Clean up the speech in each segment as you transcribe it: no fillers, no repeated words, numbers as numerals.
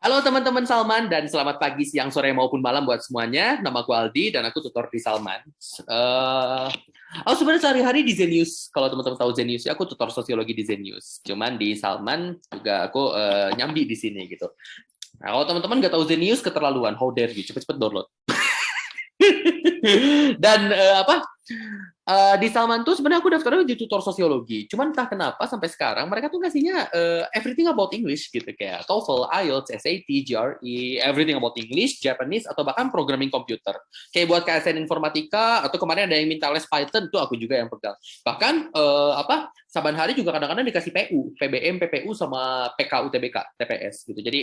Halo teman-teman Salman dan selamat pagi, siang, sore maupun malam buat semuanya. Nama aku Aldi dan aku tutor di Salman. Eh, aku sebenarnya sehari-hari di Zenius. Kalau teman-teman tahu Zenius, ya aku tutor sosiologi di Zenius. Cuman di Salman juga aku nyambi di sini gitu. Nah, kalau teman-teman nggak tahu Zenius, keterlaluan. How dare you? Cepet-cepet download. Dan di Salman tuh sebenarnya aku daftarnya di tutor sosiologi. Cuman entah kenapa sampai sekarang mereka tuh ngasihnya everything about English gitu, kayak TOEFL, IELTS, SAT, GRE, everything about English, Japanese, atau bahkan programming komputer. Kayak buat KSN Informatika, atau kemarin ada yang minta les Python, tuh aku juga yang pegang. Bahkan saban hari juga kadang-kadang dikasih PU, PBM, PPU, sama PK, UTBK, TPS gitu. Jadi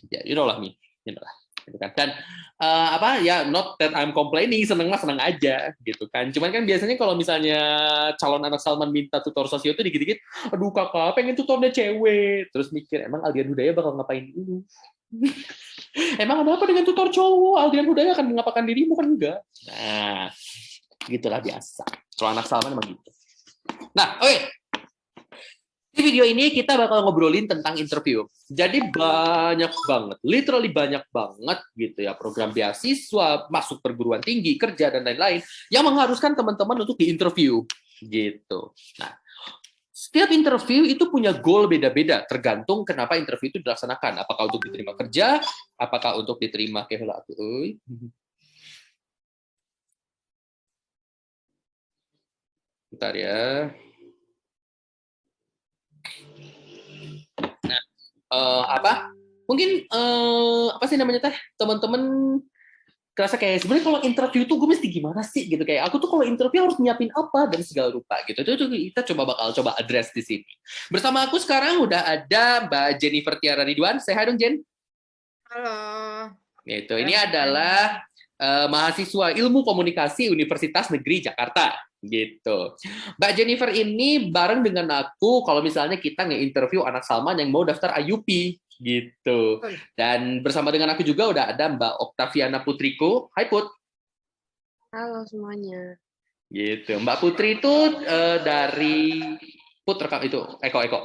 ya you know lah nih, you know lah. Gitu kan. Dan ya not that I'm complaining, seneng mah seneng aja gitu kan. Cuman kan biasanya kalau misalnya calon anak Salman minta tutor sosio itu dikit-dikit, aduh kakak pengen tutornya cewek, terus mikir emang Aldian Hudaya bakal ngapain dulu. Emang ada apa dengan tutor cowok? Aldian Hudaya akan mengapakan dirimu kan enggak. Nah gitulah biasa kalau anak Salman emang gitu. Nah oke, di video ini kita bakal ngobrolin tentang interview. Jadi banyak banget, literally banyak banget gitu ya, program beasiswa, masuk perguruan tinggi, kerja, dan lain-lain yang mengharuskan teman-teman untuk diinterview gitu. Nah, setiap interview itu punya goal beda-beda, tergantung kenapa interview itu dilaksanakan. Apakah untuk diterima kerja, apakah untuk diterima bentar ya. Nah, mungkin apa sih namanya teh, teman-teman kerasa kayak sebenarnya kalau interview tuh gue mesti gimana sih gitu, kayak aku tuh kalau interview harus nyiapin apa dan segala rupa gitu. Itu kita coba address di sini. Bersama aku sekarang udah ada Mbak Jennifer Tiara Ridwan. Say hi dong, Jen. Halo. Gitu. Ini adalah mahasiswa Ilmu Komunikasi Universitas Negeri Jakarta gitu. Mbak Jennifer ini bareng dengan aku kalau misalnya kita nge-interview anak Salman yang mau daftar IUP gitu. Dan bersama dengan aku juga udah ada Mbak Oktaviana Putriku. Hai Put. Halo semuanya. Gitu. Mbak Putri itu dari Put rekam itu Eko Eko.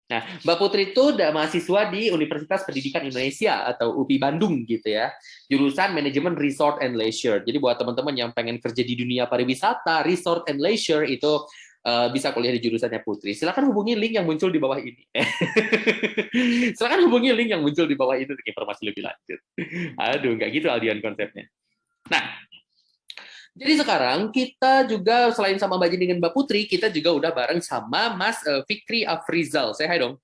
Nah, Mbak Putri itu mahasiswa di Universitas Pendidikan Indonesia atau UPI Bandung gitu ya. Jurusan Manajemen Resort and Leisure. Jadi buat teman-teman yang pengen kerja di dunia pariwisata, resort and leisure itu bisa kuliah di jurusannya Putri. Silakan hubungi link yang muncul di bawah ini. Silakan hubungi link yang muncul di bawah itu untuk informasi lebih lanjut. Aduh, nggak gitu Aldian konsepnya. Nah, jadi sekarang kita juga selain sama Mbak Jenny dengan Mbak Putri, kita juga udah bareng sama Mas Fikri Afrizal. Saya hai dong.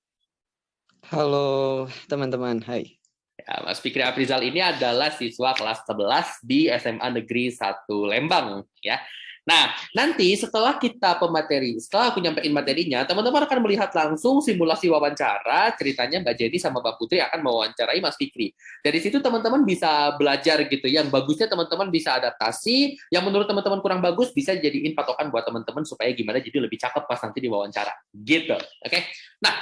Halo teman-teman, hai. Ya, Mas Fikri Afrizal ini adalah siswa kelas 11 di SMA Negeri 1 Lembang ya. Nah, nanti setelah kita pemateri, setelah aku nyampein materinya, teman-teman akan melihat langsung simulasi wawancara. Ceritanya Mbak Jenny sama Mbak Putri akan mewawancarai Mas Fikri. Dari situ teman-teman bisa belajar gitu. Yang bagusnya teman-teman bisa adaptasi, yang menurut teman-teman kurang bagus bisa jadiin patokan buat teman-teman supaya gimana jadi lebih cakep pas nanti diwawancara. Gitu. Oke. Nah,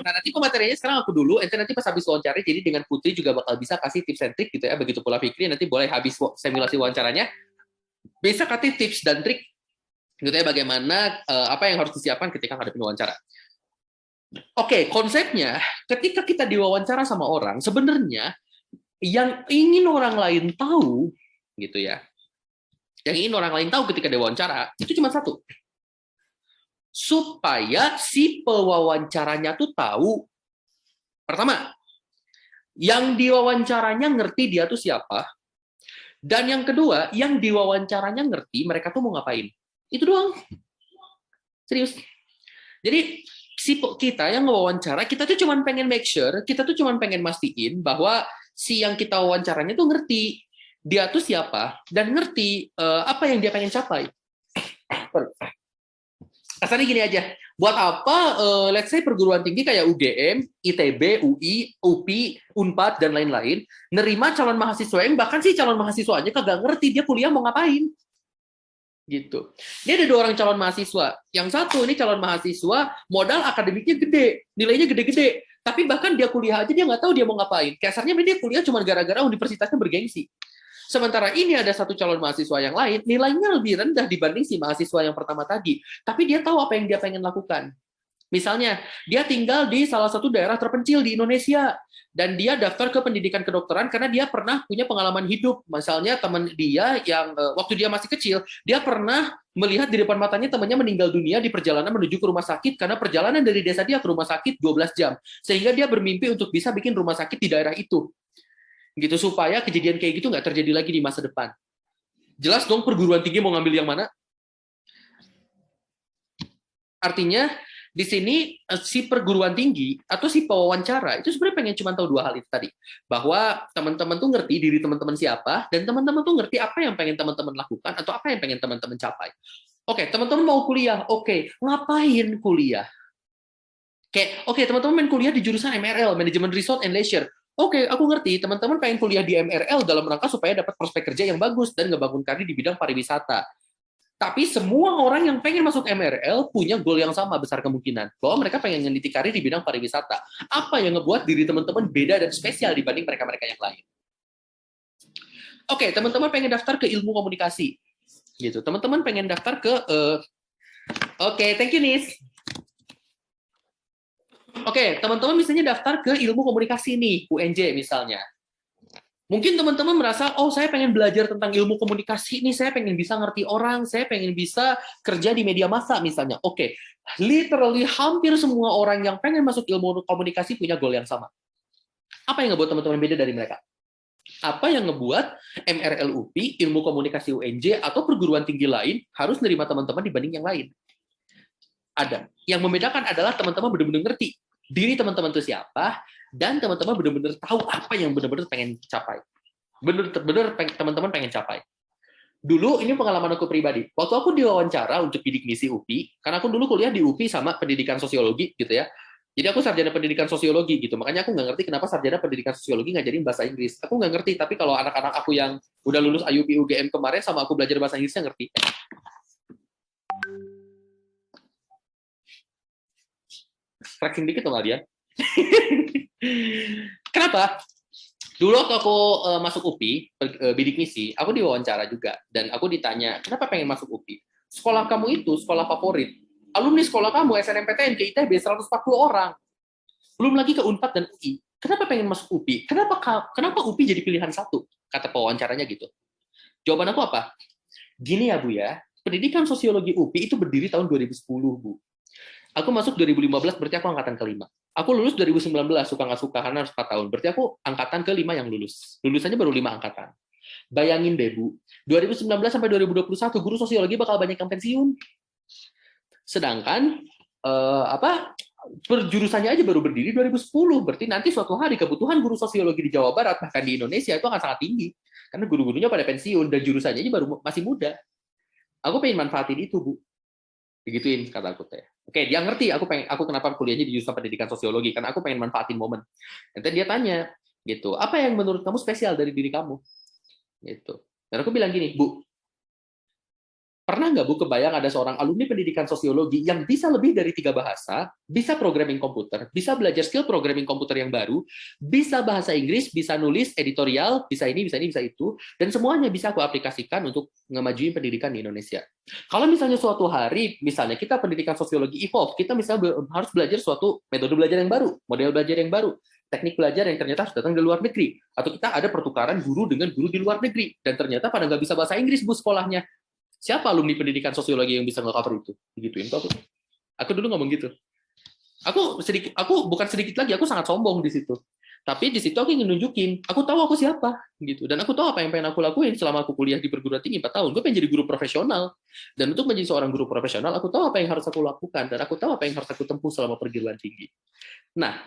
nanti pemateriannya sekarang aku dulu, nanti pas habis wawancara, jadi dengan Putri juga bakal bisa kasih tips and trik gitu ya, begitu pula Fikri, nanti boleh habis simulasi wawancaranya, bisa kasih tips dan trik gitu ya, bagaimana apa yang harus disiapkan ketika menghadapi wawancara. Oke, konsepnya ketika kita diwawancara sama orang, sebenarnya yang ingin orang lain tahu gitu ya, yang ingin orang lain tahu ketika diwawancara itu cuma satu, supaya si pewawancaranya tuh tahu, pertama, yang diwawancaranya ngerti dia tuh siapa, dan yang kedua, yang diwawancaranya ngerti mereka tuh mau ngapain. Itu doang. Serius. Jadi kita yang wawancara, kita tuh cuma pengen make sure, kita tuh cuma pengen mastiin bahwa si yang kita wawancaranya tuh ngerti dia tuh siapa dan ngerti apa yang dia pengen capai. Kasarnya gini aja, buat apa let's say perguruan tinggi kayak UGM, ITB, UI, UPI, Unpad, dan lain-lain nerima calon mahasiswa yang bahkan sih calon mahasiswanya kagak ngerti dia kuliah mau ngapain. Gitu. Dia ada 2 orang calon mahasiswa. Yang satu ini calon mahasiswa modal akademiknya gede, nilainya gede-gede, tapi bahkan dia kuliah aja dia nggak tahu dia mau ngapain. Kasarnya dia kuliah cuma gara-gara universitasnya bergengsi. Sementara ini ada satu calon mahasiswa yang lain, nilainya lebih rendah dibanding si mahasiswa yang pertama tadi. Tapi dia tahu apa yang dia pengen lakukan. Misalnya, dia tinggal di salah satu daerah terpencil di Indonesia, dan dia daftar ke pendidikan kedokteran karena dia pernah punya pengalaman hidup. Misalnya teman dia yang waktu dia masih kecil, dia pernah melihat di depan matanya temannya meninggal dunia di perjalanan menuju ke rumah sakit karena perjalanan dari desa dia ke rumah sakit 12 jam. Sehingga dia bermimpi untuk bisa bikin rumah sakit di daerah itu. Gitu, supaya kejadian kayak gitu nggak terjadi lagi di masa depan. Jelas dong perguruan tinggi mau ngambil yang mana? Artinya, di sini si perguruan tinggi atau si pewawancara itu sebenarnya pengen cuma tahu dua hal itu tadi, bahwa teman-teman tuh ngerti diri teman-teman siapa, dan teman-teman tuh ngerti apa yang pengen teman-teman lakukan atau apa yang pengen teman-teman capai. Oke, teman-teman mau kuliah, oke, ngapain kuliah? Oke, teman-teman main kuliah di jurusan MRL, Management Resort and Leisure. Oke, aku ngerti, teman-teman pengen kuliah di MRL dalam rangka supaya dapat prospek kerja yang bagus dan ngebangun karir di bidang pariwisata. Tapi semua orang yang pengen masuk MRL punya goal yang sama besar kemungkinan, bahwa mereka pengen meniti karir di bidang pariwisata. Apa yang ngebuat diri teman-teman beda dan spesial dibanding mereka-mereka yang lain? Oke, teman-teman pengen daftar ke ilmu komunikasi. Gitu. Teman-teman pengen daftar ke Oke, thank you Nis. Oke, teman-teman misalnya daftar ke ilmu komunikasi nih, UNJ misalnya. Mungkin teman-teman merasa, oh saya pengen belajar tentang ilmu komunikasi ini, saya pengen bisa ngerti orang, saya pengen bisa kerja di media massa misalnya. Oke, literally hampir semua orang yang pengen masuk ilmu komunikasi punya goal yang sama. Apa yang ngebuat teman-teman beda dari mereka? Apa yang ngebuat MRL UPI, ilmu komunikasi UNJ, atau perguruan tinggi lain harus nerima teman-teman dibanding yang lain? Ada. Yang membedakan adalah teman-teman benar-benar ngerti diri teman-teman itu siapa, dan teman-teman benar-benar tahu apa yang benar-benar pengen capai. Benar-benar teman-teman pengen capai. Dulu, ini pengalaman aku pribadi. Waktu aku diwawancara untuk bidik misi UPI, karena aku dulu kuliah di UPI sama pendidikan sosiologi, gitu ya. Jadi aku sarjana pendidikan sosiologi, gitu. Makanya aku nggak ngerti kenapa sarjana pendidikan sosiologi ngajarin bahasa Inggris. Aku nggak ngerti, tapi kalau anak-anak aku yang udah lulus IUP UGM kemarin sama aku belajar bahasa Inggrisnya ngerti. Flexing dikit dong, dia. Kenapa? Dulu waktu aku masuk UPI, bidik misi, aku diwawancara juga. Dan aku ditanya, kenapa pengen masuk UPI? Sekolah kamu itu sekolah favorit. Alumni sekolah kamu, SNMPTN, ke ITB, 140 orang. Belum lagi ke UNPAD dan UI. Kenapa pengen masuk UPI? Kenapa UPI jadi pilihan satu? Kata pewawancaranya gitu. Jawaban aku apa? Gini ya Bu ya, pendidikan sosiologi UPI itu berdiri tahun 2010, Bu. Aku masuk 2015, berarti aku angkatan kelima. Aku lulus 2019, suka nggak suka, karena harus 4 tahun. Berarti aku angkatan kelima yang lulus. Lulusannya baru 5 angkatan. Bayangin deh, Bu. 2019 sampai 2021, guru sosiologi bakal banyak yang pensiun. Sedangkan, jurusannya aja baru berdiri 2010. Berarti nanti suatu hari kebutuhan guru sosiologi di Jawa Barat, bahkan di Indonesia, itu akan sangat tinggi. Karena guru-gurunya pada pensiun, dan jurusannya aja baru masih muda. Aku pengen manfaatin itu, Bu. Digituin kata aku teh. Oke, dia ngerti aku kenapa kuliahnya di jurusan pendidikan sosiologi, karena aku pengen manfaatin momen. Nanti dia tanya gitu, apa yang menurut kamu spesial dari diri kamu? Gitu. Dan aku bilang gini, Bu, pernah nggak Bu kebayang ada seorang alumni pendidikan sosiologi yang bisa lebih dari 3 bahasa, bisa programming komputer, bisa belajar skill programming komputer yang baru, bisa bahasa Inggris, bisa nulis editorial, bisa ini, bisa itu, dan semuanya bisa aku aplikasikan untuk ngemajuin pendidikan di Indonesia. Kalau misalnya suatu hari, misalnya kita pendidikan sosiologi evolve, kita misalnya harus belajar suatu metode belajar yang baru, model belajar yang baru, teknik belajar yang ternyata harus datang dari luar negeri, atau kita ada pertukaran guru dengan guru di luar negeri, dan ternyata pada nggak bisa bahasa Inggris Bu sekolahnya. Siapa alumni pendidikan sosiologi yang bisa nge-cover itu? Gituin tuh aku. Aku dulu ngomong gitu. Aku bukan sedikit lagi, aku sangat sombong di situ. Tapi di situ aku ingin nunjukin, aku tahu aku siapa, gitu. Dan aku tahu apa yang pengen aku lakuin selama aku kuliah di perguruan tinggi 4 tahun. Gue pengen jadi guru profesional. Dan untuk menjadi seorang guru profesional, aku tahu apa yang harus aku lakukan, dan aku tahu apa yang harus aku tempuh selama perguruan tinggi. Nah,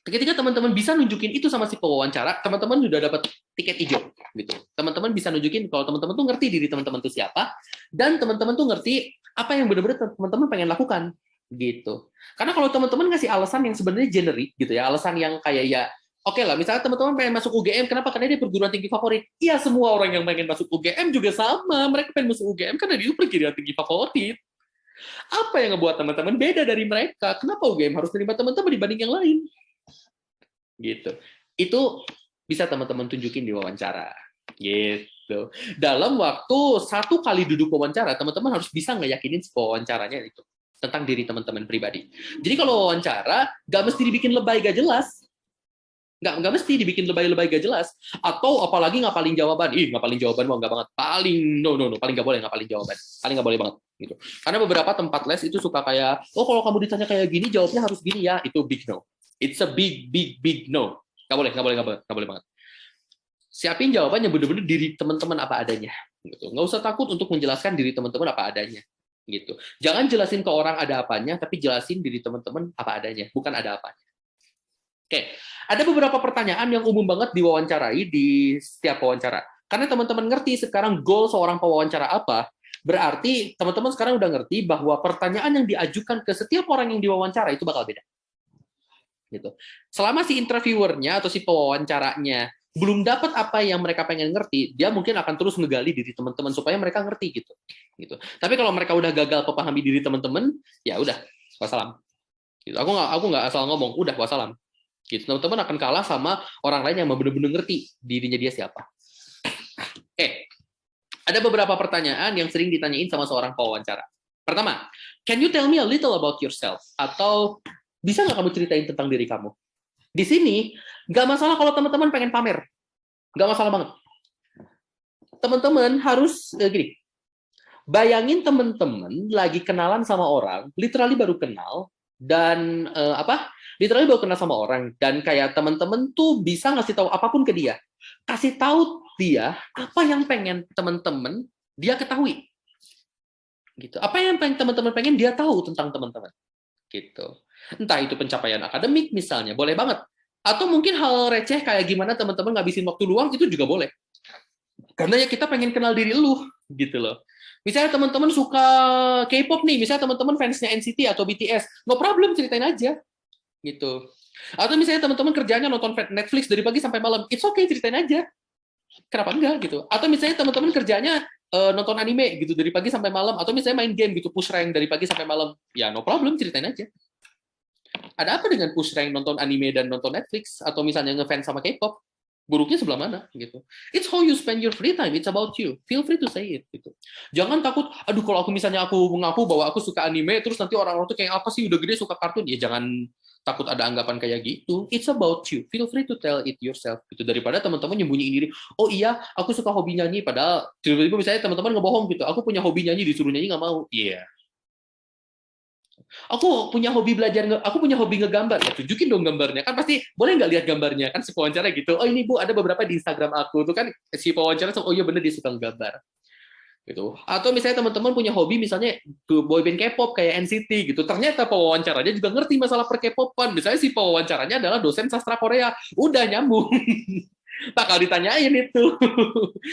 ketika teman-teman bisa nunjukin itu sama si pewawancara, teman-teman sudah dapat tiket hijau, gitu. Teman-teman bisa nunjukin kalau teman-teman tuh ngerti diri teman-teman tuh siapa, dan teman-teman tuh ngerti apa yang benar-benar teman-teman pengen lakukan, gitu. Karena kalau teman-teman ngasih alasan yang sebenarnya generik, gitu ya, alasan yang kayak ya, oke lah, misalnya teman-teman pengen masuk UGM, kenapa? Karena dia perguruan tinggi favorit. Iya, semua orang yang pengen masuk UGM juga sama, mereka pengen masuk UGM karena dia perguruan tinggi favorit. Apa yang ngebuat teman-teman beda dari mereka? Kenapa UGM harus menerima teman-teman dibanding yang lain? Gitu. Itu bisa teman-teman tunjukin di wawancara. Gitu. Dalam waktu 1 kali duduk wawancara, teman-teman harus bisa ngeyakinin wawancaranya itu. tentang diri teman-teman pribadi. Jadi kalau wawancara, nggak mesti dibikin lebay gak jelas. Nggak mesti dibikin lebay-lebay gak jelas. Atau apalagi ngapalin jawaban. Ngapalin jawaban mah nggak banget. Paling, no, paling nggak boleh ngapalin jawaban. Paling nggak boleh banget. Gitu. Karena beberapa tempat les itu suka kayak, oh kalau kamu ditanya kayak gini, jawabnya harus gini ya. Itu big no. It's a big no. Nggak boleh banget. Siapin jawabannya bener-bener diri teman-teman apa adanya. Gitu. Nggak usah takut untuk menjelaskan diri teman-teman apa adanya. Gitu. Jangan jelasin ke orang ada apanya, tapi jelasin diri teman-teman apa adanya, bukan ada apanya. Oke, ada beberapa pertanyaan yang umum banget diwawancarai di setiap wawancara. Karena teman-teman ngerti sekarang goal seorang pewawancara apa, berarti teman-teman sekarang udah ngerti bahwa pertanyaan yang diajukan ke setiap orang yang diwawancara itu bakal beda. Gitu. Selama si interviewernya atau si pewawancaranya belum dapat apa yang mereka pengen ngerti, dia mungkin akan terus ngegali diri teman-teman supaya mereka ngerti gitu. Tapi kalau mereka udah gagal memahami diri teman-teman, ya udah, wassalam. Gitu. Aku nggak asal ngomong, udah wassalam. Gitu. Teman-teman akan kalah sama orang lain yang benar-benar ngerti dirinya dia siapa. Ada beberapa pertanyaan yang sering ditanyain sama seorang pewawancara. Pertama, can you tell me a little about yourself? Atau bisa nggak kamu ceritain tentang diri kamu? Di sini, nggak masalah kalau teman-teman pengen pamer. Nggak masalah banget. Teman-teman harus gini. Bayangin teman-teman lagi kenalan sama orang, literally baru kenal, dan literally baru kenal sama orang, dan kayak teman-teman tuh bisa ngasih tahu apapun ke dia. Kasih tahu dia apa yang pengen teman-teman dia ketahui. Gitu. Apa yang teman-teman pengen dia tahu tentang teman-teman. Gitu. Entah itu pencapaian akademik misalnya, boleh banget. Atau mungkin hal receh kayak gimana teman-teman ngabisin waktu luang, itu juga boleh. Karena ya kita pengen kenal diri lu, gitu loh. Misalnya teman-teman suka K-pop nih, misalnya teman-teman fansnya NCT atau BTS, no problem, ceritain aja. Gitu. Atau misalnya teman-teman kerjanya nonton Netflix dari pagi sampai malam, it's okay, ceritain aja. Kenapa enggak, gitu. Atau misalnya teman-teman kerjanya nonton anime gitu dari pagi sampai malam, atau misalnya main game gitu, push rank dari pagi sampai malam, ya no problem, ceritain aja. Ada apa dengan push rank nonton anime dan nonton Netflix, atau misalnya ngefans sama K-pop? Buruknya sebelah mana gitu. It's how you spend your free time, it's about you. Feel free to say it gitu. Jangan takut, aduh kalau aku misalnya aku mengaku bahwa aku suka anime, terus nanti orang-orang tuh kayak apa sih udah gede suka kartun, ya jangan takut ada anggapan kayak gitu. It's about you. Feel free to tell it yourself gitu. Daripada teman-teman nyembunyiin diri, oh iya aku suka hobi nyanyi, padahal tiba-tiba misalnya teman-teman ngebohong gitu, aku punya hobi nyanyi, disuruh nyanyi nggak mau. Iya. Yeah. Aku punya hobi ngegambar, ya tunjukin dong gambarnya, kan pasti boleh nggak lihat gambarnya, kan si pewawancara gitu, oh ini Bu ada beberapa di Instagram aku, tuh kan si pewawancara, oh iya bener dia suka nggambar, gitu. Atau misalnya teman-teman punya hobi misalnya boyband K-pop kayak NCT gitu, ternyata pewawancaranya juga ngerti masalah per K-popan, misalnya si pewawancaranya adalah dosen sastra Korea, udah nyambung. Bakal ditanyain itu.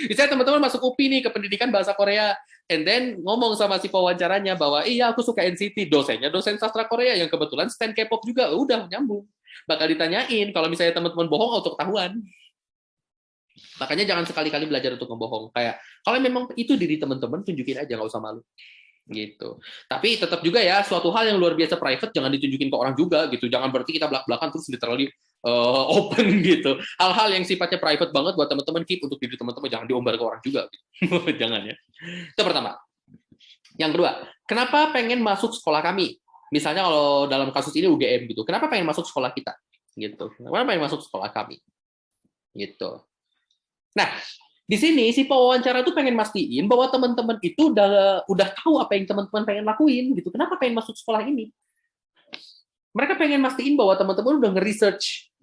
Misalnya teman-teman masuk UPI nih ke pendidikan bahasa Korea, and then ngomong sama si pewawancaranya bahwa iya aku suka NCT, dosennya dosen sastra Korea yang kebetulan stan K-pop juga, udah nyambung. Bakal ditanyain, kalau misalnya teman-teman bohong auto ketahuan. Makanya jangan sekali-kali belajar untuk ngebohong. Kayak kalau memang itu diri teman-teman, tunjukin aja, nggak usah malu. Gitu. Tapi tetap juga ya, suatu hal yang luar biasa private jangan ditunjukin ke orang juga gitu. Jangan berarti kita belak-belakan terus literally open gitu. Hal-hal yang sifatnya private banget buat teman-teman keep untuk diri teman-teman, jangan diombar ke orang juga gitu. Jangan ya. Itu pertama. Yang kedua, kenapa pengen masuk sekolah kami? Misalnya kalau dalam kasus ini UGM gitu. Kenapa pengen masuk sekolah kita? Gitu. Kenapa pengen masuk sekolah kami? Gitu. Nah, di sini si pewawancara tuh pengen mastiin bahwa teman-teman itu udah tahu apa yang teman-teman pengen lakuin gitu. Kenapa pengen masuk sekolah ini? Mereka pengen mastiin bahwa teman-teman udah nge-research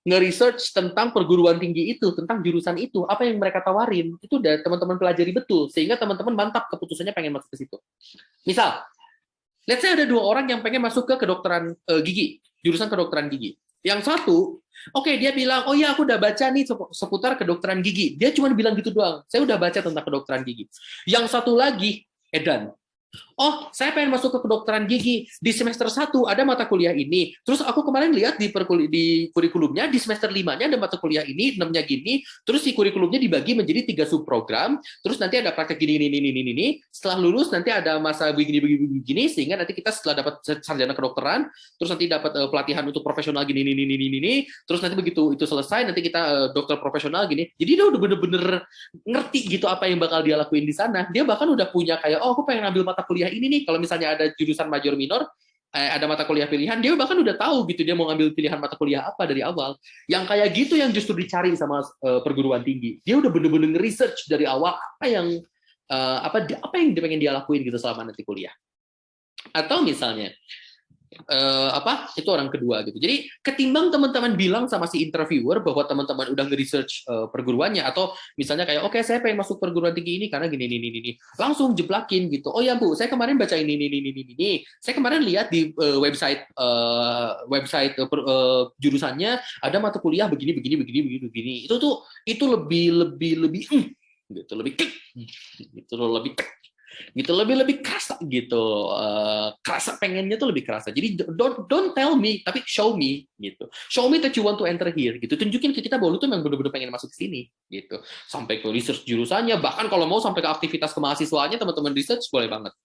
nge-research tentang perguruan tinggi itu, tentang jurusan itu, apa yang mereka tawarin, itu udah teman-teman pelajari betul, sehingga teman-teman mantap keputusannya pengen masuk ke situ. Misal, let's say ada 2 orang yang pengen masuk ke kedokteran gigi, jurusan kedokteran gigi. Yang satu, oke, dia bilang, oh iya aku udah baca nih seputar kedokteran gigi. Dia cuma bilang gitu doang, saya udah baca tentang kedokteran gigi. Yang satu lagi, edan. Oh, saya pengen masuk ke kedokteran gigi. Di semester 1 ada mata kuliah ini. Terus aku kemarin lihat di kurikulumnya, di semester 5-nya ada mata kuliah ini, 6-nya gini. Terus si kurikulumnya dibagi menjadi 3 subprogram. Terus nanti ada praktek gini. Setelah lulus nanti ada masa begini, sehingga nanti kita setelah dapat sarjana kedokteran, terus nanti dapat pelatihan untuk profesional gini. Terus nanti begitu itu selesai, nanti kita dokter profesional gini. Jadi dia udah bener-bener ngerti gitu apa yang bakal dia lakuin di sana. Dia bahkan udah punya kayak, oh aku pengen ambil mata mata kuliah ini nih, kalau misalnya ada jurusan major minor, ada mata kuliah pilihan, dia bahkan udah tahu gitu dia mau ngambil pilihan mata kuliah apa dari awal. Yang kayak gitu yang justru dicari sama perguruan tinggi. Dia udah bener-bener research dari awal apa yang pengen dia lakuin gitu selama nanti kuliah. Atau misalnya itu orang kedua gitu. Jadi ketimbang teman-teman bilang sama si interviewer bahwa teman-teman udah nge-research perguruannya, atau misalnya kayak oke, saya pengen masuk perguruan tinggi ini karena gini ini, langsung jeplakin gitu. Oh ya Bu, saya kemarin baca ini. Saya kemarin lihat di website jurusannya ada mata kuliah begini. Itu lebih gitu, lebih kerasa gitu, kerasa pengennya tuh lebih kerasa. Jadi don't tell me, tapi show me gitu. Show me that you want to enter here gitu. Tunjukin ke kita bahwa lu tuh memang bener-bener pengen masuk ke sini gitu. Sampai ke research jurusannya, bahkan kalau mau sampai ke aktivitas kemahasiswaannya, teman-teman research boleh banget.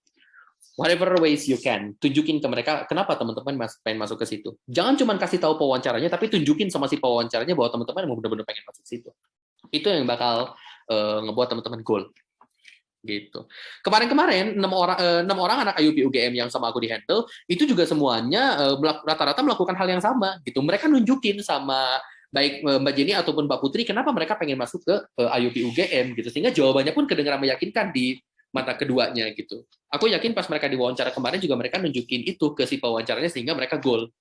Whatever ways you can, tunjukin ke mereka kenapa teman-teman pengen masuk ke situ. Jangan cuma kasih tahu pewawancaranya, tapi tunjukin sama si pewawancaranya bahwa teman-teman mau bener-bener pengen masuk ke situ. Itu yang bakal ngebuat teman-teman goal. Gitu. Kemarin 6 orang anak IUP UGM yang sama aku di handle itu juga semuanya rata-rata melakukan hal yang sama gitu. Mereka nunjukin sama baik Mbak Jenny ataupun Mbak Putri kenapa mereka pengen masuk ke IUP UGM gitu, sehingga jawabannya pun kedengaran meyakinkan di mata keduanya gitu. Aku yakin pas mereka diwawancara kemarin juga mereka nunjukin itu ke si pewawancaranya sehingga mereka goal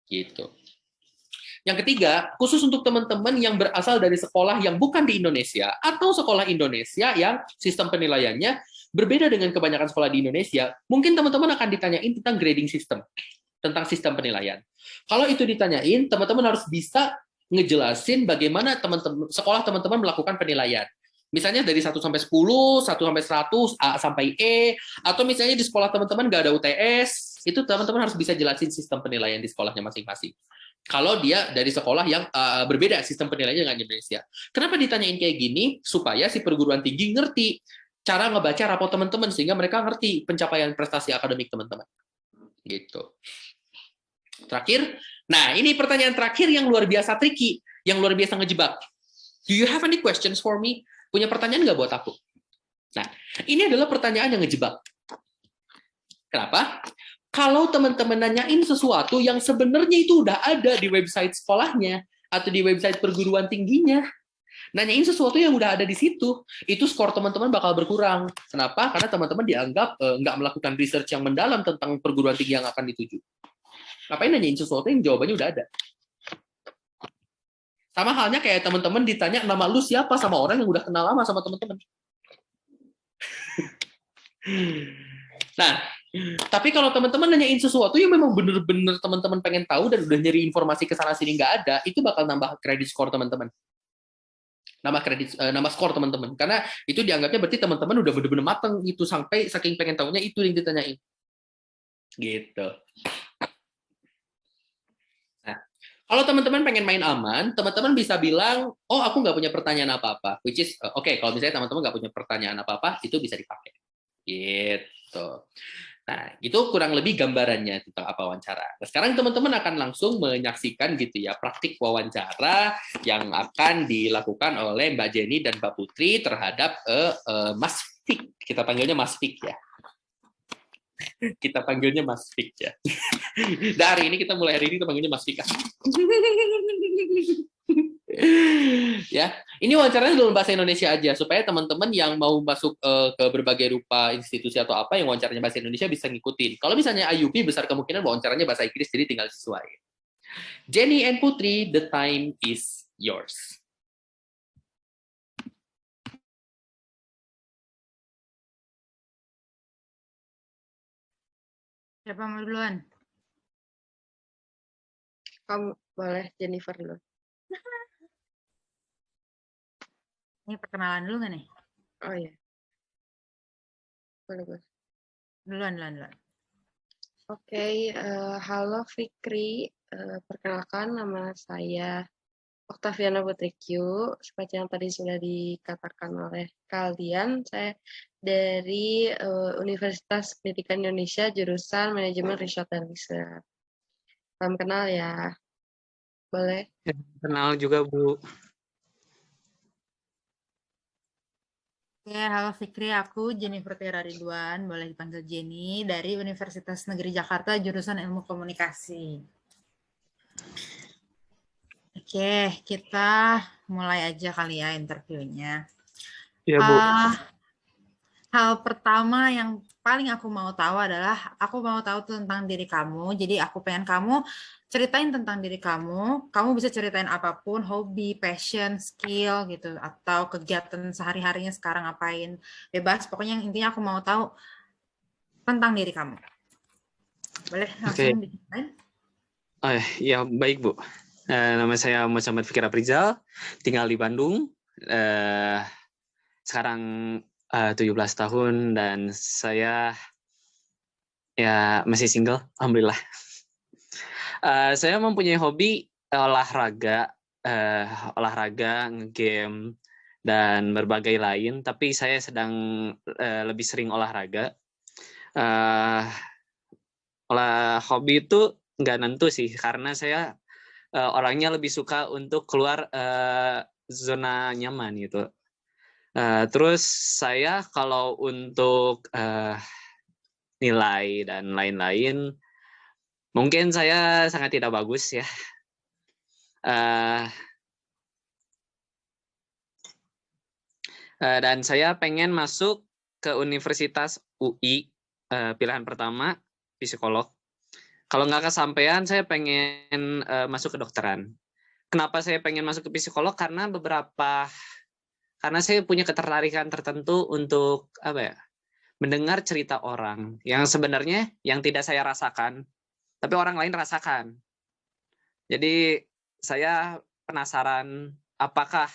gitu. Yang ketiga, khusus untuk teman-teman yang berasal dari sekolah yang bukan di Indonesia atau sekolah Indonesia yang sistem penilaiannya berbeda dengan kebanyakan sekolah di Indonesia, mungkin teman-teman akan ditanyain tentang grading system, tentang sistem penilaian. Kalau itu ditanyain, teman-teman harus bisa ngejelasin bagaimana sekolah teman-teman melakukan penilaian. Misalnya dari 1 sampai 10, 1 sampai 100, A sampai E, atau misalnya di sekolah teman-teman nggak ada UTS, itu teman-teman harus bisa jelasin sistem penilaian di sekolahnya masing-masing. Kalau dia dari sekolah yang berbeda sistem penilaiannya dengan Indonesia. Kenapa ditanyain kayak gini? Supaya si perguruan tinggi ngerti cara ngebaca rapor teman-teman, sehingga mereka ngerti pencapaian prestasi akademik teman-teman. Gitu. Terakhir, nah ini pertanyaan terakhir yang luar biasa tricky, yang luar biasa ngejebak. Do you have any questions for me? Punya pertanyaan nggak buat aku? Nah, ini adalah pertanyaan yang ngejebak. Kenapa? Kalau teman-teman nanyain sesuatu yang sebenarnya itu udah ada di website sekolahnya atau di website perguruan tingginya, nanyain sesuatu yang udah ada di situ, itu skor teman-teman bakal berkurang. Kenapa? Karena teman-teman dianggap nggak melakukan research yang mendalam tentang perguruan tinggi yang akan dituju. Ngapain nanyain sesuatu yang jawabannya udah ada? Sama halnya kayak teman-teman ditanya nama lu siapa sama orang yang udah kenal lama sama teman-teman. Nah, tapi kalau teman-teman nanyain sesuatu yang memang bener-bener teman-teman pengen tahu dan udah nyari informasi ke sana sini nggak ada, itu bakal nambah kredit skor teman-teman. Nambah skor teman-teman. Karena itu dianggapnya berarti teman-teman udah bener-bener mateng itu, sampai saking pengen tahunya itu yang ditanyain. Gitu. Nah, kalau teman-teman pengen main aman, teman-teman bisa bilang, oh aku nggak punya pertanyaan apa-apa. Which is, oke, kalau misalnya teman-teman nggak punya pertanyaan apa-apa, itu bisa dipakai. Gitu. Nah, itu kurang lebih gambarannya tentang apa wawancara. Nah, sekarang teman-teman akan langsung menyaksikan gitu ya praktik wawancara yang akan dilakukan oleh Mbak Jenny dan Mbak Putri terhadap Mas Fik. Kita panggilnya Mas Fik ya. Kita panggilnya Mas Fik ya. Dari ini kita panggilnya Mas Fik. Ya, ini wawancaranya dalam bahasa Indonesia aja supaya teman-teman yang mau masuk ke berbagai rupa institusi atau apa yang wawancaranya bahasa Indonesia bisa ngikutin. Kalau misalnya IUP besar kemungkinan wawancaranya bahasa Inggris, jadi tinggal sesuai. Jenny and Putri, the time is yours. Siapa mau duluan? Kamu boleh, Jennifer dulu. Ini perkenalan dulu nggak nih? Oh iya. Boleh. Duluan. Oke, halo Fikri. Perkenalkan nama saya Oktaviana Putri Q. Seperti yang tadi sudah dikatakan oleh kalian, saya dari Universitas Pendidikan Indonesia, jurusan Manajemen Riset dan Riset. Salam kenal ya. Boleh? Kenal juga, Bu. Oke, halo Fikri, aku Jennifer Tiara Ridwan, boleh dipanggil Jenny, dari Universitas Negeri Jakarta, jurusan Ilmu Komunikasi. Oke, kita mulai aja kali ya interviewnya. Ya, Bu. Hal pertama yang paling aku mau tahu adalah aku mau tahu tentang diri kamu. Jadi aku pengen kamu ceritain tentang diri kamu. Kamu bisa ceritain apapun, hobi, passion, skill gitu, atau kegiatan sehari-harinya sekarang ngapain. Bebas, pokoknya yang intinya aku mau tahu tentang diri kamu. Boleh Oke. langsung diceritain? Ya, baik, Bu. Nama saya Muhammad Fikri Aprizal, tinggal di Bandung. Sekarang 17 tahun dan saya ya masih single, alhamdulillah. Saya mempunyai hobi olahraga, ngegame, dan berbagai lain. Tapi saya sedang lebih sering olahraga. Hobi itu nggak nentu sih, karena saya orangnya lebih suka untuk keluar zona nyaman gitu. Terus saya kalau untuk nilai dan lain-lain, mungkin saya sangat tidak bagus ya. Dan saya pengen masuk ke Universitas UI, pilihan pertama psikolog. Kalau nggak kesampaian, saya pengen masuk ke kedokteran. Kenapa saya pengen masuk ke psikolog? Karena saya punya ketertarikan tertentu untuk mendengar cerita orang yang sebenarnya yang tidak saya rasakan, tapi orang lain rasakan. Jadi saya penasaran apakah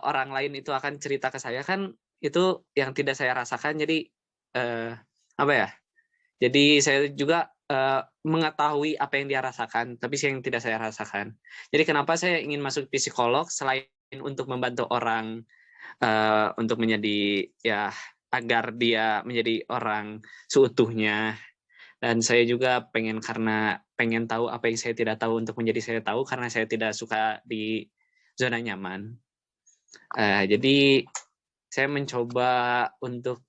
orang lain itu akan cerita ke saya, kan itu yang tidak saya rasakan. Jadi Jadi saya juga mengetahui apa yang dia rasakan, tapi yang tidak saya rasakan. Jadi kenapa saya ingin masuk psikolog selain untuk membantu orang untuk menjadi agar dia menjadi orang seutuhnya. Dan saya juga pengen tahu apa yang saya tidak tahu untuk menjadi saya tahu, karena saya tidak suka di zona nyaman. Jadi saya mencoba untuk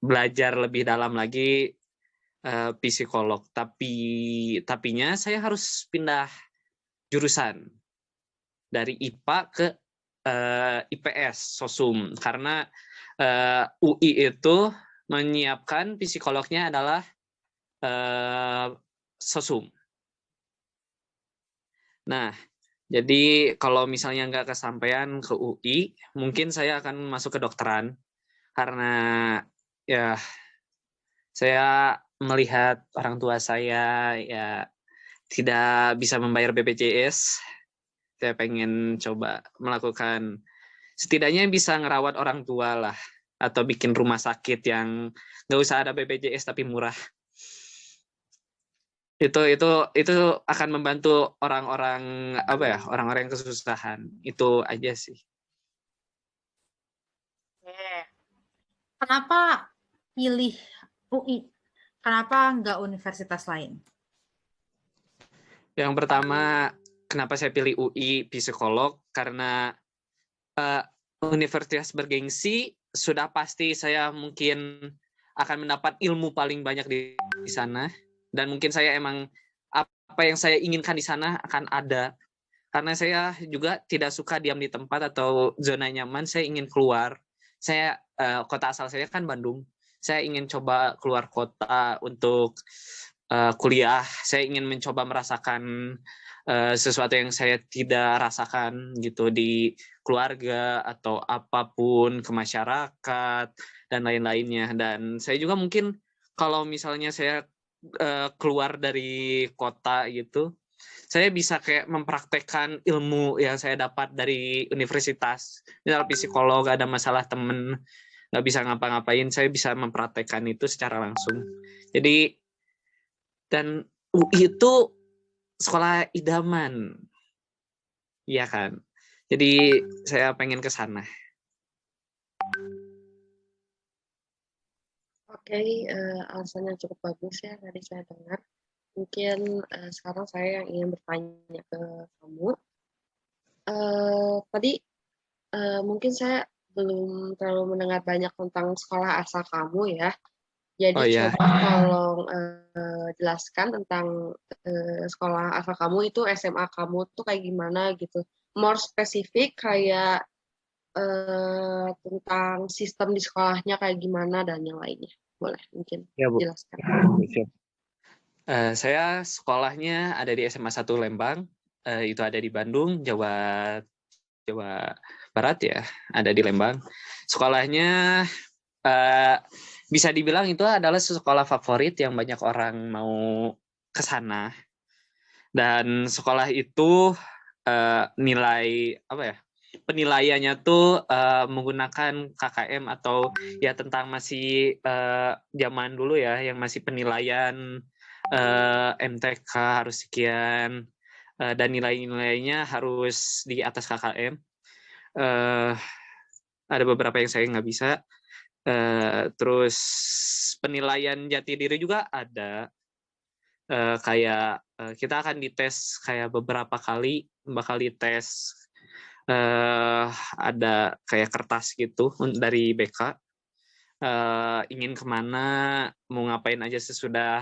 belajar lebih dalam lagi psikolog, tapinya saya harus pindah jurusan dari IPA ke IPS Sosum, karena UI itu menyiapkan psikolognya adalah Sosum. Nah, jadi kalau misalnya nggak kesampaian ke UI, mungkin saya akan masuk ke kedokteran, karena ya saya melihat orang tua saya ya tidak bisa membayar BPJS. Saya pengen coba melakukan, setidaknya bisa ngerawat orang tua lah, atau bikin rumah sakit yang nggak usah ada BPJS tapi murah. Itu akan membantu orang-orang orang-orang yang kesusahan. Itu aja sih. Kenapa pilih UI? Kenapa nggak universitas lain? Yang pertama, kenapa saya pilih UI psikolog? Karena universitas bergengsi, sudah pasti saya mungkin akan mendapat ilmu paling banyak di sana, dan mungkin saya emang apa yang saya inginkan di sana akan ada. Karena saya juga tidak suka diam di tempat atau zona nyaman, saya ingin keluar. Saya kota asal saya kan Bandung. Saya ingin coba keluar kota untuk kuliah. Saya ingin mencoba merasakan sesuatu yang saya tidak rasakan gitu di keluarga atau apapun, ke masyarakat dan lain-lainnya. Dan saya juga mungkin kalau misalnya saya keluar dari kota gitu, saya bisa kayak mempraktekkan ilmu yang saya dapat dari universitas. Misal psikolog, ada masalah temen, nggak bisa ngapa-ngapain, saya bisa mempraktekkan itu secara langsung. Jadi, dan UI itu sekolah idaman, iya kan? Jadi saya pengen ke sana. Oke, alasan yang cukup bagus ya tadi saya dengar. Mungkin sekarang saya yang ingin bertanya ke kamu. Tadi mungkin saya belum terlalu mendengar banyak tentang sekolah asal kamu ya. Oh Jadi ya, coba tolong jelaskan tentang sekolah asal kamu itu SMA kamu tuh kayak gimana gitu. More spesifik kayak tentang sistem di sekolahnya kayak gimana dan yang lainnya. Boleh mungkin ya Bu. jelaskan. Siap. Saya sekolahnya ada di SMA 1 Lembang, itu ada di Bandung, Jawa Barat ya, ada di Lembang. Sekolahnya bisa dibilang itu adalah sekolah favorit yang banyak orang mau ke sana. Dan sekolah itu nilai apa ya? Penilaiannya tuh menggunakan KKM atau ya tentang masih zaman dulu ya, yang masih penilaian MTK harus sekian dan nilai-nilainya harus di atas KKM. Ada beberapa yang saya nggak bisa. Terus penilaian jati diri juga ada. Kayak kita akan dites kayak beberapa kali, bakal dites ada kayak kertas gitu dari BK. Ingin kemana, mau ngapain aja sesudah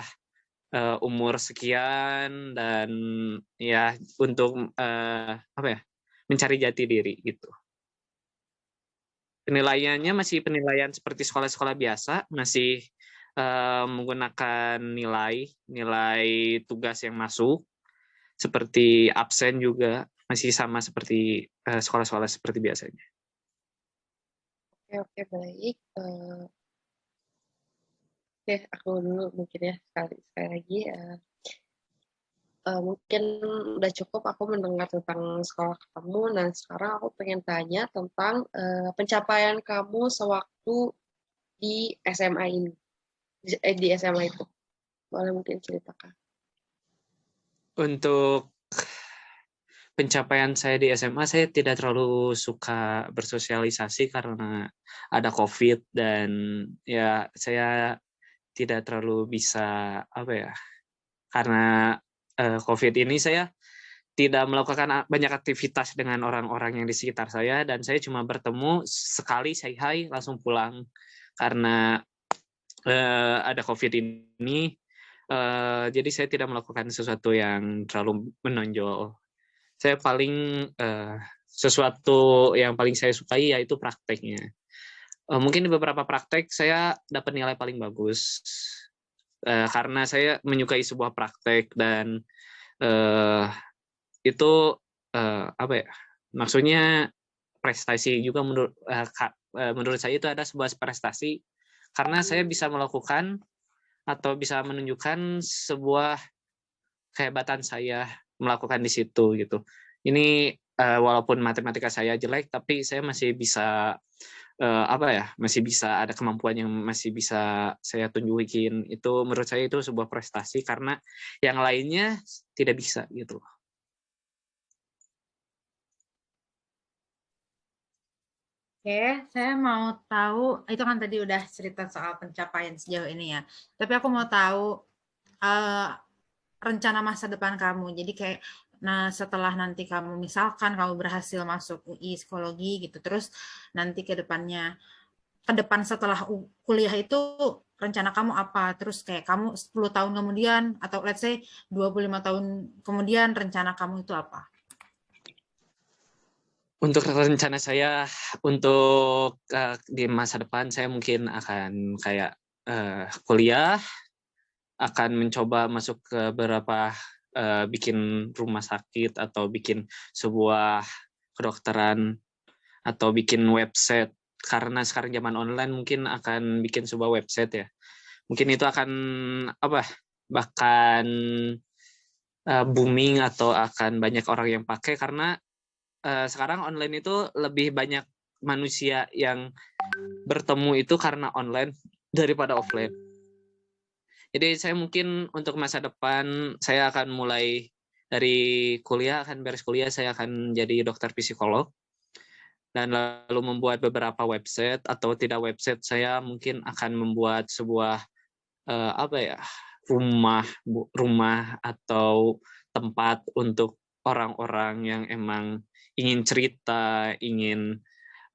umur sekian, dan ya untuk apa ya, mencari jati diri gitu. Penilaiannya masih penilaian seperti sekolah-sekolah biasa, masih menggunakan nilai tugas yang masuk, seperti absen juga masih sama seperti sekolah-sekolah seperti biasanya. Oke, baik. Oke, aku dulu mungkin ya sekali lagi. Mungkin udah cukup aku mendengar tentang sekolah kamu. Nah, sekarang aku pengen tanya tentang pencapaian kamu sewaktu di SMA ini, di SMA itu. Boleh mungkin ceritakan. Untuk pencapaian saya di SMA, saya tidak terlalu suka bersosialisasi karena ada COVID, dan ya saya tidak terlalu bisa apa ya, karena COVID ini saya tidak melakukan banyak aktivitas dengan orang-orang yang di sekitar saya, dan saya cuma bertemu sekali, say hi, langsung pulang karena ada COVID ini. Jadi saya tidak melakukan sesuatu yang terlalu menonjol. Saya paling sesuatu yang paling saya sukai yaitu prakteknya. Mungkin di beberapa praktek saya dapat nilai paling bagus karena saya menyukai sebuah praktek, dan itu apa ya? Maksudnya prestasi juga menurut saya itu ada sebuah prestasi karena saya bisa melakukan atau bisa menunjukkan sebuah kehebatan saya melakukan di situ gitu. Ini walaupun matematika saya jelek, tapi saya masih bisa apa ya, masih bisa ada kemampuan yang masih bisa saya tunjukin. Itu menurut saya itu sebuah prestasi karena yang lainnya tidak bisa gitu. Oke, saya mau tahu, itu kan tadi udah cerita soal pencapaian sejauh ini ya. Tapi aku mau tahu rencana masa depan kamu. Jadi kayak, nah setelah nanti kamu misalkan kamu berhasil masuk UI psikologi gitu, terus nanti ke depan setelah kuliah itu rencana kamu apa? Terus kayak kamu 10 tahun kemudian atau let's say 25 tahun kemudian rencana kamu itu apa? Untuk rencana saya untuk di masa depan, saya mungkin akan kayak kuliah, akan mencoba masuk ke beberapa bikin rumah sakit atau bikin sebuah kedokteran atau bikin website, karena sekarang zaman online mungkin akan bikin sebuah website ya. Mungkin itu akan apa? Bahkan booming atau akan banyak orang yang pakai karena sekarang online itu lebih banyak manusia yang bertemu itu karena online daripada offline. Jadi saya mungkin untuk masa depan saya akan mulai dari kuliah, akan beres kuliah saya akan jadi dokter psikolog, dan lalu membuat beberapa website, atau tidak website, saya mungkin akan membuat sebuah apa ya, rumah atau tempat untuk orang-orang yang emang ingin cerita, ingin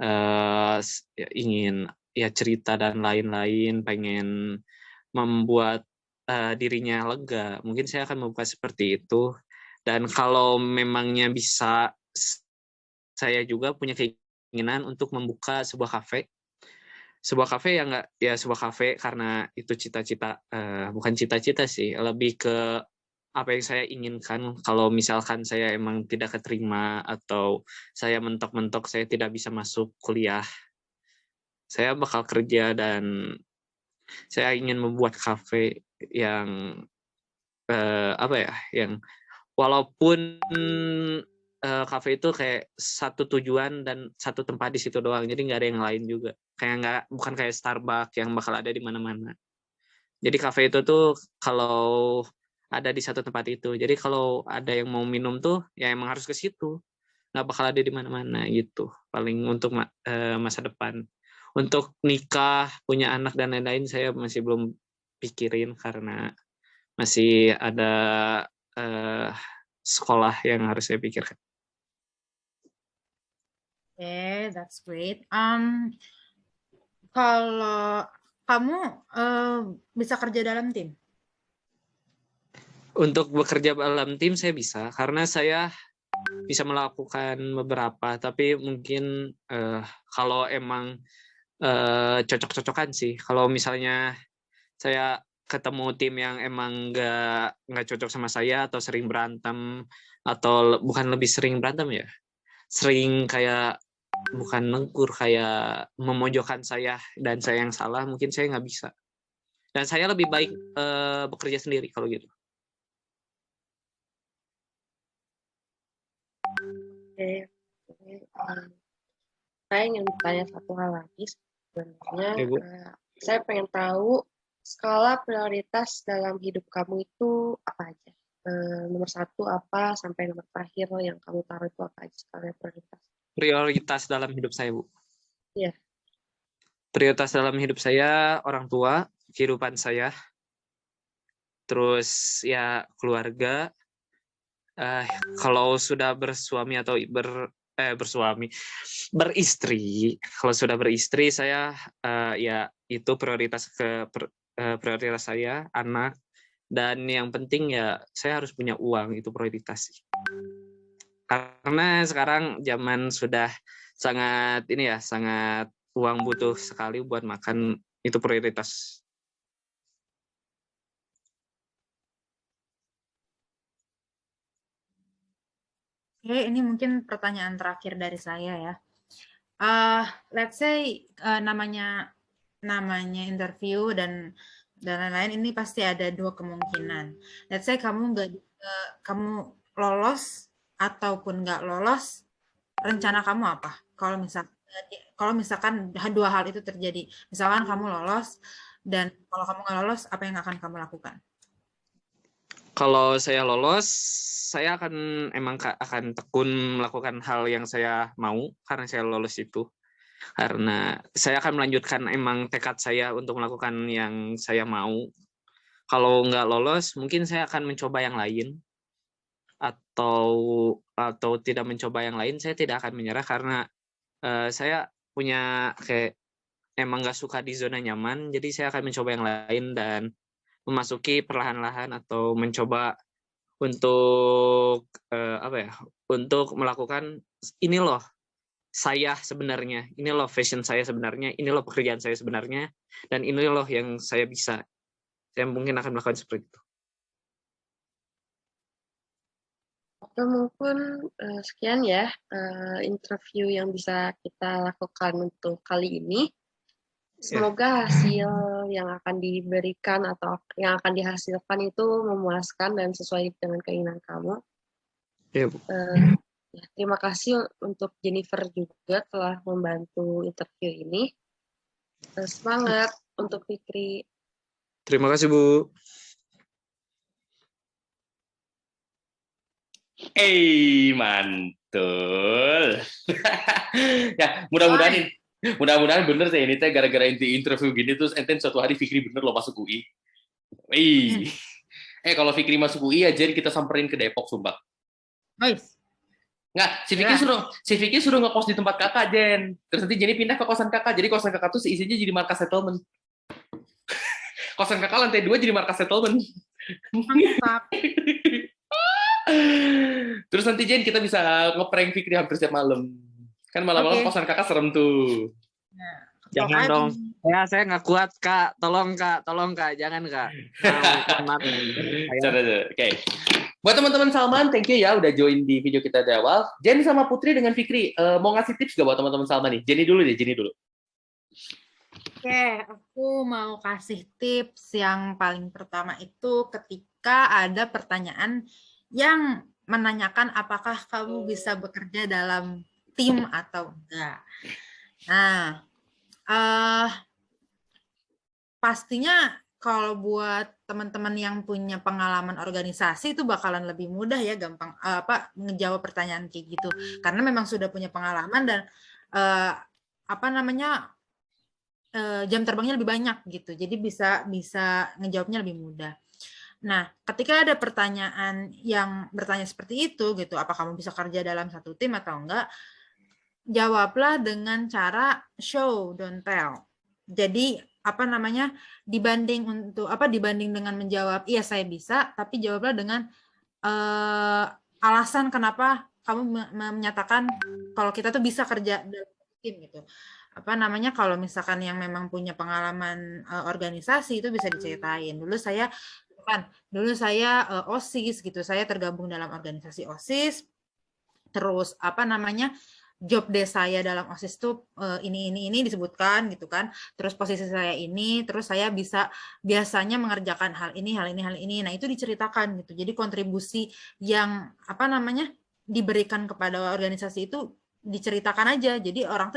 ya ingin ya cerita dan lain-lain, pengen membuat dirinya lega, mungkin saya akan membuka seperti itu. Dan kalau memangnya bisa, saya juga punya keinginan untuk membuka sebuah kafe. Sebuah kafe yang enggak ya sebuah kafe karena itu cita-cita, bukan cita-cita sih, lebih ke apa yang saya inginkan. Kalau misalkan saya emang tidak keterima atau saya mentok-mentok saya tidak bisa masuk kuliah, saya bakal kerja dan saya ingin membuat kafe yang apa ya, yang walaupun kafe itu kayak satu tujuan dan satu tempat di situ doang, jadi nggak ada yang lain juga. Kayak nggak, bukan kayak Starbucks yang bakal ada di mana-mana. Jadi kafe itu tuh kalau ada di satu tempat itu. Jadi kalau ada yang mau minum tuh ya emang harus ke situ. Nggak bakal ada di mana-mana gitu. Paling untuk masa depan. Untuk nikah, punya anak dan lain-lain saya masih belum pikirin karena masih ada sekolah yang harus saya pikirkan. Okay, that's great. Kalau kamu bisa kerja dalam tim? Untuk bekerja dalam tim saya bisa, karena saya bisa melakukan beberapa, tapi mungkin kalau emang cocok-cocokan sih. Kalau misalnya saya ketemu tim yang emang nggak cocok sama saya atau sering berantem, atau bukan lebih sering berantem ya, sering kayak bukan negur, kayak memojokkan saya dan saya yang salah, mungkin saya nggak bisa. Dan saya lebih baik bekerja sendiri kalau gitu. Oke. Saya ingin bertanya satu hal lagi. Sebenarnya saya pengen tahu skala prioritas dalam hidup kamu itu apa aja? Nomor 1 apa sampai nomor terakhir yang kamu taruh itu apa aja skala prioritas? Prioritas dalam hidup saya, Bu. Iya. Prioritas dalam hidup saya orang tua, kehidupan saya, terus ya keluarga. Kalau sudah bersuami atau beristri, kalau sudah beristri saya ya itu prioritas prioritas saya, anak, dan yang penting ya saya harus punya uang, itu prioritas sih. Karena sekarang zaman sudah sangat ini ya, sangat uang butuh sekali buat makan, itu prioritas. Oke, ini mungkin pertanyaan terakhir dari saya ya. Let's say namanya interview dan lain-lain, ini pasti ada dua kemungkinan. Let's say kamu lolos ataupun nggak lolos, rencana kamu apa? Kalau misalkan dua hal itu terjadi, misalkan kamu lolos dan kalau kamu nggak lolos, apa yang akan kamu lakukan? Kalau saya lolos, saya akan tekun melakukan hal yang saya mau karena saya lolos itu. Karena saya akan melanjutkan emang tekad saya untuk melakukan yang saya mau. Kalau nggak lolos, mungkin saya akan mencoba yang lain. Atau tidak mencoba yang lain, saya tidak akan menyerah karena saya punya kayak emang nggak suka di zona nyaman, jadi saya akan mencoba yang lain dan memasuki perlahan-lahan atau mencoba untuk untuk melakukan ini loh saya sebenarnya, ini loh fashion saya sebenarnya, ini loh pekerjaan saya sebenarnya, dan ini loh yang saya bisa. Saya mungkin akan melakukan seperti itu. Oke, mungkin sekian ya interview yang bisa kita lakukan untuk kali ini. Semoga hasil yang akan diberikan atau yang akan dihasilkan itu memuaskan dan sesuai dengan keinginan kamu. Ya, Bu. Terima kasih untuk Jennifer juga telah membantu interview ini. Semangat untuk Fikri. Terima kasih, Bu. Mantul. Ya, mudah-mudahan bener sih ini teh gara-gara interview gini terus enten suatu hari Fikri bener loh masuk UI. Kalau Fikri masuk UI aja kita samperin ke Depok, sumpah. Nice. Nggak, si Vicky suruh ngekos di tempat kakak, Jen. Terus nanti Jenny pindah ke kosan kakak. Jadi kosan kakak tuh isinya jadi markas settlement. Kosan kakak lantai 2 jadi markas settlement. Mantap. Terus nanti Jen kita bisa ngeprank Fikri hampir setiap malam. Kan malam-malam kosan kakak serem tuh. Nah, Jangan dong. Ya, saya nggak kuat, Kak. Tolong, Kak. Jangan, Kak. Oke. Buat teman-teman Salman, thank you ya udah join di video kita dari awal. Jenny sama Putri dengan Fikri, mau ngasih tips gak buat teman-teman Salman nih? Jenny dulu. Oke, aku mau kasih tips yang paling pertama itu ketika ada pertanyaan yang menanyakan apakah kamu bisa bekerja dalam tim atau enggak. Nah, pastinya kalau buat teman-teman yang punya pengalaman organisasi itu bakalan lebih mudah ya, gampang ngejawab pertanyaan kayak gitu. Karena memang sudah punya pengalaman dan jam terbangnya lebih banyak gitu. Jadi bisa ngejawabnya lebih mudah. Nah, ketika ada pertanyaan yang bertanya seperti itu gitu, apa kamu bisa kerja dalam satu tim atau enggak? Jawablah dengan cara show don't tell. Jadi dibanding dengan menjawab iya saya bisa, tapi jawablah dengan alasan kenapa kamu menyatakan kalau kita tuh bisa kerja dalam tim gitu. Kalau misalkan yang memang punya pengalaman organisasi itu bisa diceritain. Dulu saya OSIS gitu, saya tergabung dalam organisasi OSIS. Terus job desk saya dalam OSIS tuh ini disebutkan gitu kan. Terus posisi saya ini, terus saya biasanya mengerjakan hal ini. Nah, itu diceritakan gitu. Jadi kontribusi yang diberikan kepada organisasi itu diceritakan aja. Jadi orang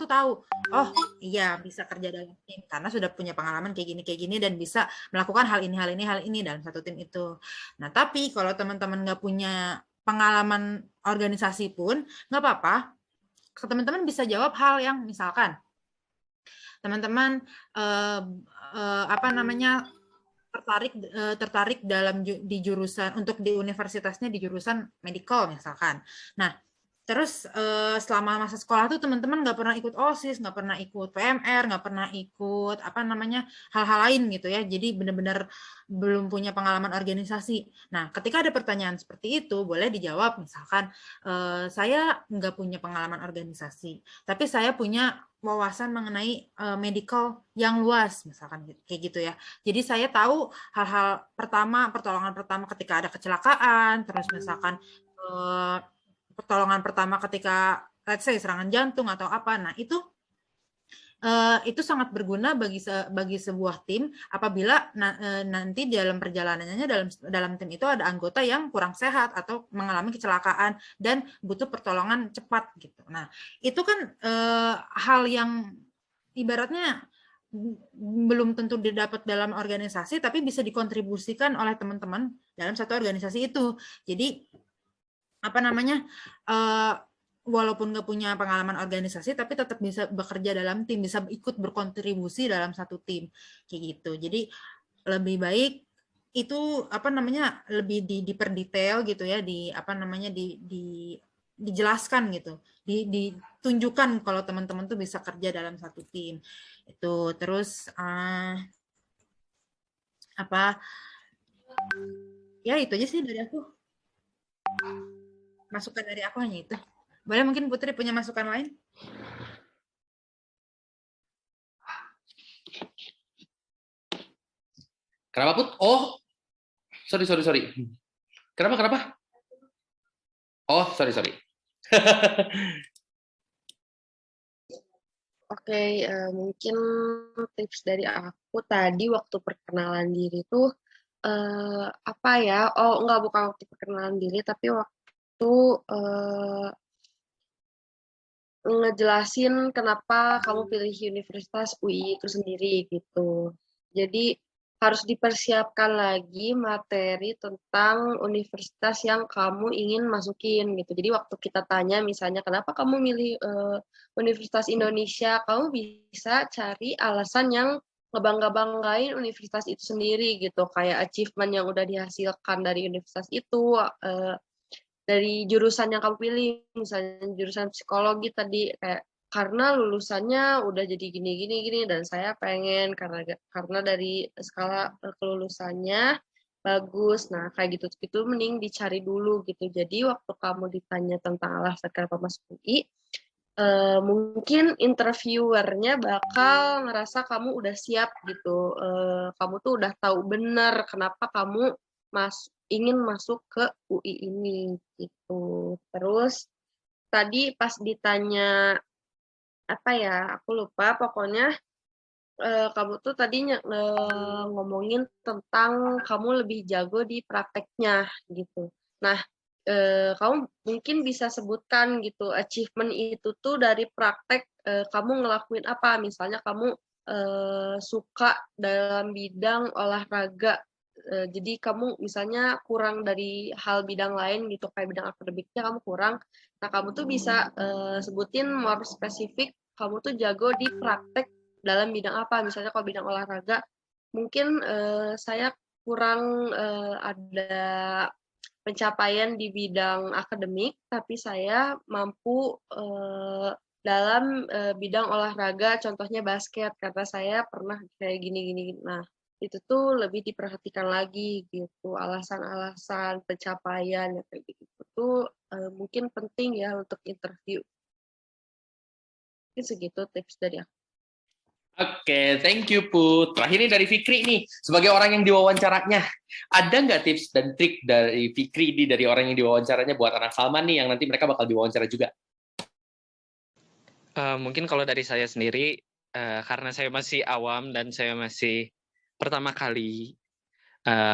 tuh tahu, oh iya bisa kerja dalam tim karena sudah punya pengalaman kayak gini dan bisa melakukan hal ini dalam satu tim itu. Nah, tapi kalau teman-teman nggak punya pengalaman organisasi pun nggak apa-apa, teman-teman bisa jawab hal yang misalkan teman-teman tertarik di jurusan untuk di universitasnya di jurusan medical misalkan. Nah, terus selama masa sekolah tuh teman-teman nggak pernah ikut OSIS, nggak pernah ikut PMR, nggak pernah ikut hal-hal lain gitu ya. Jadi benar-benar belum punya pengalaman organisasi. Nah, ketika ada pertanyaan seperti itu, boleh dijawab misalkan saya nggak punya pengalaman organisasi, tapi saya punya wawasan mengenai medical yang luas, misalkan kayak gitu ya. Jadi saya tahu hal-hal pertolongan pertama ketika ada kecelakaan, terus misalkan pertolongan pertama ketika let's say serangan jantung atau apa. Nah, itu sangat berguna bagi sebuah tim apabila nanti dalam perjalanannya dalam tim itu ada anggota yang kurang sehat atau mengalami kecelakaan dan butuh pertolongan cepat gitu. Nah, itu kan hal yang ibaratnya belum tentu didapat dalam organisasi tapi bisa dikontribusikan oleh teman-teman dalam satu organisasi itu. Jadi walaupun nggak punya pengalaman organisasi tapi tetap bisa bekerja dalam tim, bisa ikut berkontribusi dalam satu tim kayak gitu. Jadi lebih baik itu lebih diperdetail gitu ya, dijelaskan gitu, ditunjukkan kalau teman-teman tuh bisa kerja dalam satu tim itu. Terus ya itu aja sih dari aku. Masukan dari aku hanya itu. Boleh mungkin Putri punya masukan lain? Kenapa Put? Oh, sorry. Kenapa? Oh, sorry. Oke, mungkin tips dari aku tadi waktu perkenalan diri tuh bukan waktu perkenalan diri tapi waktu ngejelasin kenapa kamu pilih Universitas UI itu sendiri gitu. Jadi harus dipersiapkan lagi materi tentang universitas yang kamu ingin masukin gitu. Jadi waktu kita tanya misalnya kenapa kamu milih Universitas Indonesia, kamu bisa cari alasan yang ngebangga-banggain universitas itu sendiri gitu, kayak achievement yang udah dihasilkan dari universitas itu, dari jurusan yang kamu pilih, misalnya jurusan psikologi tadi kayak karena lulusannya udah jadi gini dan saya pengen karena dari skala kelulusannya bagus. Nah, kayak gitu mending dicari dulu gitu. Jadi waktu kamu ditanya tentang alasan kenapa masuk UI, mungkin interviewernya bakal ngerasa kamu udah siap gitu. Kamu tuh udah tahu bener kenapa kamu ingin masuk ke UI ini gitu. Terus tadi pas ditanya apa ya, aku lupa pokoknya kamu tuh tadinya ngomongin tentang kamu lebih jago di prakteknya gitu. Nah, kamu mungkin bisa sebutkan gitu achievement itu tuh dari praktek kamu ngelakuin apa. Misalnya kamu suka dalam bidang olahraga. Jadi kamu misalnya kurang dari hal bidang lain gitu kayak bidang akademiknya kamu kurang. Nah, kamu tuh bisa sebutin more spesifik kamu tuh jago di praktek dalam bidang apa. Misalnya kalau bidang olahraga, mungkin saya kurang ada pencapaian di bidang akademik, tapi saya mampu dalam bidang olahraga, contohnya basket, karena saya pernah kayak gini-gini. Nah, itu tuh lebih diperhatikan lagi gitu, alasan-alasan pencapaian ya kayak gitu tuh mungkin penting ya untuk interview. Mungkin segitu tips dari aku. Oke, thank you Put. Terakhir ini dari Fikri nih, sebagai orang yang diwawancaranya, ada nggak tips dan trik dari Fikri ini dari orang yang diwawancaranya buat anak Salman nih yang nanti mereka bakal diwawancara juga? Mungkin kalau dari saya sendiri, karena saya masih awam dan saya masih pertama kali,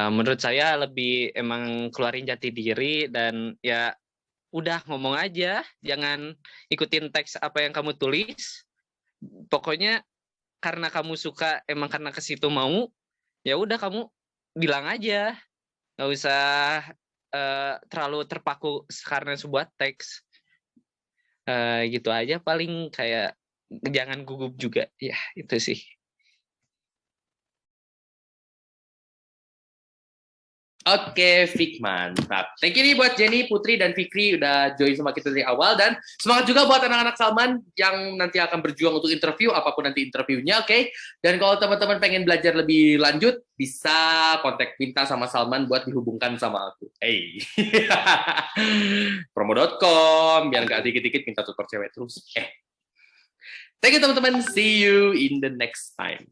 menurut saya lebih emang keluarin jati diri dan ya udah ngomong aja, jangan ikutin teks apa yang kamu tulis. Pokoknya karena kamu suka, emang karena ke situ mau, ya udah kamu bilang aja, nggak usah terlalu terpaku karena sebuah teks. Gitu aja paling kayak jangan gugup juga, ya itu sih. Oke, Fik, mantap. Thank you nih buat Jenny, Putri, dan Fikri udah join sama kita dari awal. Dan semangat juga buat anak-anak Salman yang nanti akan berjuang untuk interview, apapun nanti interviewnya, oke? Dan kalau teman-teman pengen belajar lebih lanjut, bisa kontak minta sama Salman buat dihubungkan sama aku. Hey. Promo.com, biar nggak dikit-dikit minta tutor cewek terus. Thank you teman-teman, see you in the next time.